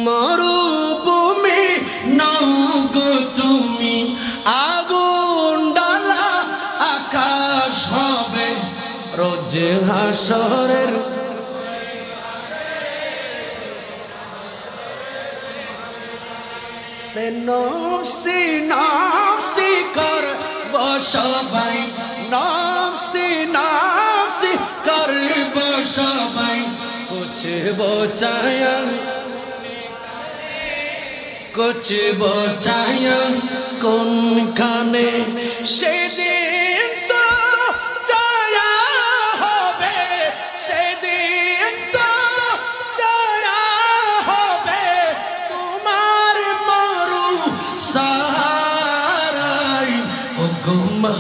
মরুভূমি নগো তুমি, আগুন ডালা আকাশ হবে রোজ হাসরের। নফসি নফসি করব সবাই, নফসি নফসি করব সবাই, কুছ বোঝায়া কুছ বোঝায়া কোনখানে সেদিন তো ছায়া হবে, সেদিন তো ছায়া হবে তোমার মরু সাহারাই। ও গুম্মা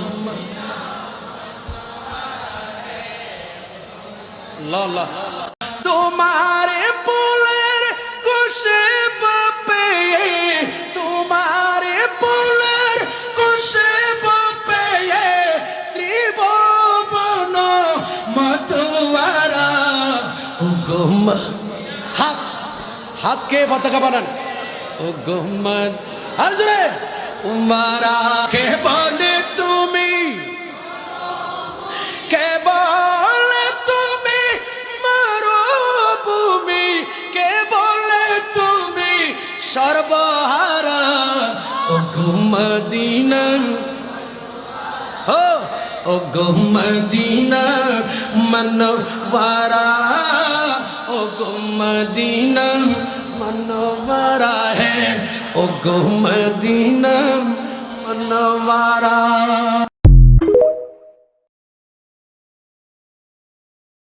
লালা তোমার পুলের কুশে বাপে, তোমার পুলের কুশে বাপে ত্রিভুবন মতোয়ারা। ও গুম্মা হাত হাতকে পতাকা বানান। ও গুম্মা আর জোরে উমারা কে বলে তুমি, কে বলে তুমি মরুভূমি, কে বলে তুমি সর্বহারা। ও গো মদিনা, ও গো মদিনা মনওয়ারা, ও গো মদিনা মনওয়ারা है, ओ गो मदीना मनवारा।